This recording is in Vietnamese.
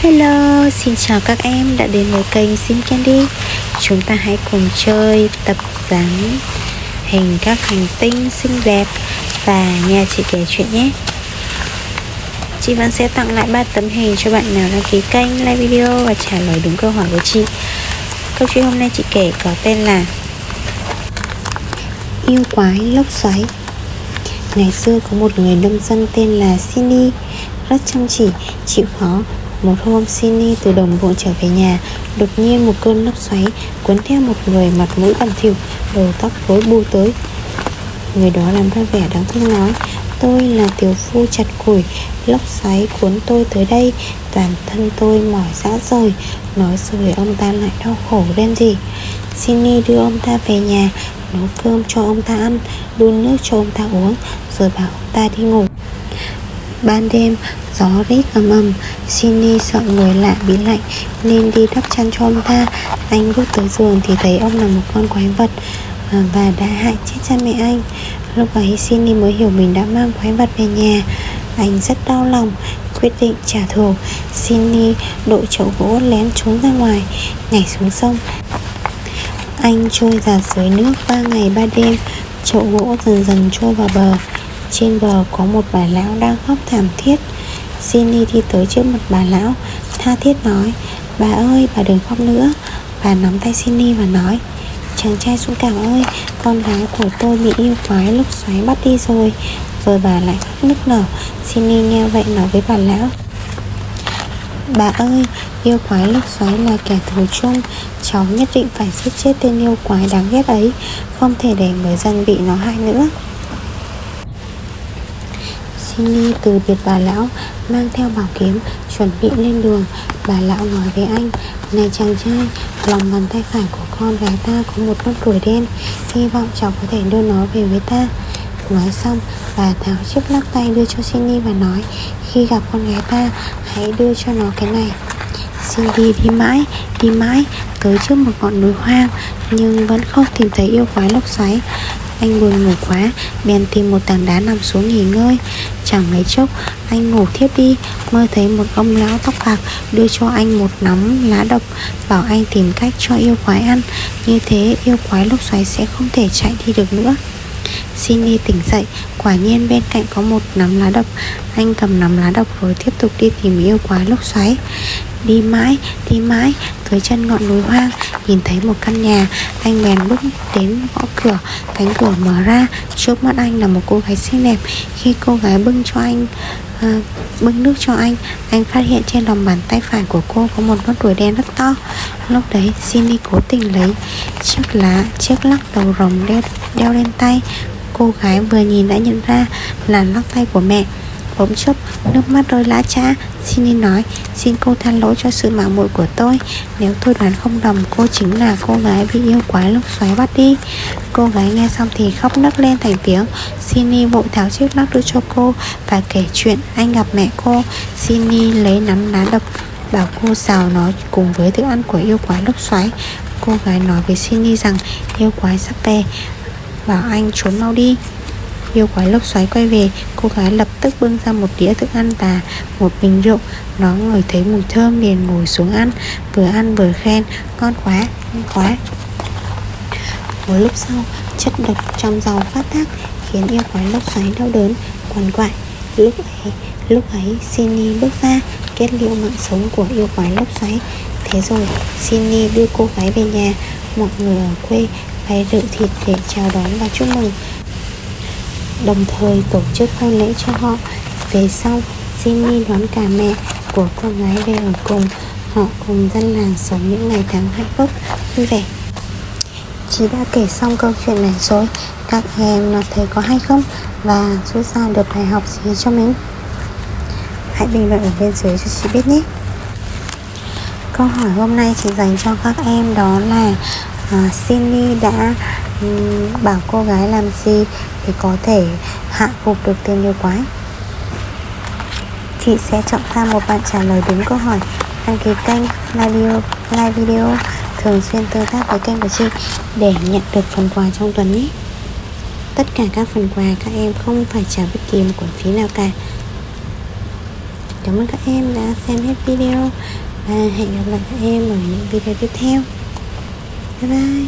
Hello, xin chào các em đã đến với kênh Sim Candy. Chúng ta hãy cùng chơi tập dáng hình các hành tinh xinh đẹp và nghe chị kể chuyện nhé. Chị vẫn sẽ tặng lại 3 tấm hình cho bạn nào đăng ký kênh, like video và trả lời đúng câu hỏi của chị. Câu chuyện hôm nay chị kể có tên là Yêu quái lốc xoáy. Ngày xưa có một người nông dân tên là Cindy, rất chăm chỉ, chịu khó. Một hôm Cindy từ đồng ruộng trở về nhà, đột nhiên một cơn lốc xoáy cuốn theo một người mặt mũi bẩn thỉu, đầu tóc rối bù tới. Người đó làm ra vẻ đáng thương nói: "Tôi là tiểu phu chặt củi, lốc xoáy cuốn tôi tới đây, toàn thân tôi mỏi rã rời." Nói rồi ông ta lại đau khổ rên rỉ. Cindy đưa ông ta về nhà, nấu cơm cho ông ta ăn, đun nước cho ông ta uống, rồi bảo ông ta đi ngủ. Ban đêm gió rít ầm ầm, Cindy sợ người lạ bị lạnh nên đi đắp chăn cho ông ta. Anh bước tới giường thì thấy ông là một con quái vật và đã hại chết cha mẹ anh. Lúc ấy Cindy mới hiểu mình đã mang quái vật về nhà. Anh rất đau lòng, quyết định trả thù. Cindy đội chậu gỗ lén trốn ra ngoài, nhảy xuống sông. Anh trôi giạt dưới nước 3 ngày 3 đêm. Chậu gỗ dần dần trôi vào bờ. Trên bờ có một bà lão đang khóc thảm thiết. Cindy đi tới trước mặt bà lão, tha thiết nói: "Bà ơi, bà đừng khóc nữa." Bà nắm tay Cindy và nói: "Chàng trai dũng cảm ơi, con gái của tôi bị yêu quái lốc xoáy bắt đi rồi." Rồi bà lại khóc nức nở. Cindy nghe vậy nói với bà lão: "Bà ơi, yêu quái lốc xoáy là kẻ thù chung, cháu nhất định phải giết chết tên yêu quái đáng ghét ấy, không thể để người dân bị nó hại nữa." Cindy từ biệt bà lão, mang theo bảo kiếm, chuẩn bị lên đường. Bà lão nói với anh: "Này chàng trai, lòng bàn tay phải của con gái ta có một nốt ruồi đen, hy vọng cháu có thể đưa nó về với ta." Nói xong, bà tháo chiếc lắc tay đưa cho Cindy và nói: "Khi gặp con gái ta, hãy đưa cho nó cái này." Cindy đi mãi tới trước một ngọn núi hoang, nhưng vẫn không tìm thấy yêu quái lốc xoáy. Anh buồn ngủ quá, bèn tìm một tảng đá nằm xuống nghỉ ngơi. Chẳng mấy chốc, anh ngủ thiếp đi, mơ thấy một ông lão tóc bạc đưa cho anh một nắm lá độc, bảo anh tìm cách cho yêu quái ăn. Như thế yêu quái lốc xoáy sẽ không thể chạy đi được nữa. Cindy tỉnh dậy, quả nhiên bên cạnh có một nắm lá độc. Anh cầm nắm lá độc rồi tiếp tục đi tìm yêu quái lốc xoáy. Đi mãi tới chân ngọn núi hoang, nhìn thấy một căn nhà. Anh bèn bước đến gõ cửa. Cánh cửa mở ra, trước mắt anh là một cô gái xinh đẹp. Khi cô gái bưng nước cho anh phát hiện trên lòng bàn tay phải của cô có một nốt ruồi đen rất to. Lúc đấy Cindy cố tình lấy chiếc lắc đầu rồng đeo lên tay. Cô gái vừa nhìn đã nhận ra là lắc tay của mẹ. Bỗng chốc nước mắt rơi lã chã. Cindy nói: "Xin cô tha lỗi cho sự mạo muội của tôi. Nếu tôi đoán không nhầm, cô chính là cô gái bị yêu quái lốc xoáy bắt đi." Cô gái nghe xong thì khóc nấc lên thành tiếng. Cindy vội tháo chiếc lắc đưa cho cô và kể chuyện anh gặp mẹ cô. Cindy lấy nắm lá độc, bảo cô xào nó cùng với thức ăn của yêu quái lốc xoáy. Cô gái nói với Cindy rằng yêu quái sắp về, bảo anh trốn mau đi. Yêu quái lốc xoáy quay về, cô gái lập tức bưng ra một đĩa thức ăn và một bình rượu. Nó ngửi thấy mùi thơm liền ngồi xuống ăn vừa khen: "Ngon quá, ngon quá." Một lúc sau, chất độc trong rau phát tác khiến yêu quái lốc xoáy đau đớn quằn quại. Lúc ấy Cindy bước ra, kết liễu mạng sống của yêu quái lốc xoáy. Thế rồi Cindy đưa cô gái về nhà. Mọi người ở quê bày rượu thịt để chào đón và chúc mừng, đồng thời tổ chức hôn lễ cho họ. Về sau, Cindy đón cả mẹ của cô gái về ở cùng. Họ cùng dân làng sống những ngày tháng hạnh phúc, vui vẻ. Chị đã kể xong câu chuyện này rồi. Các em thấy có hay không? Và rút ra được bài học gì cho mình? Hãy bình luận ở bên dưới cho chị biết nhé. Câu hỏi hôm nay chị dành cho các em đó là Cindy đã bảo cô gái làm gì để có thể hạ gục được tên yêu quái? Chị sẽ chọn ra một bạn trả lời đúng câu hỏi, đăng ký kênh, like video, thường xuyên tương tác với kênh của chị để nhận được phần quà trong tuần nhé. Tất cả các phần quà các em không phải trả bất kỳ một khoản phí nào cả. Cảm ơn các em đã xem hết video và hẹn gặp lại các em ở những video tiếp theo. Bye bye.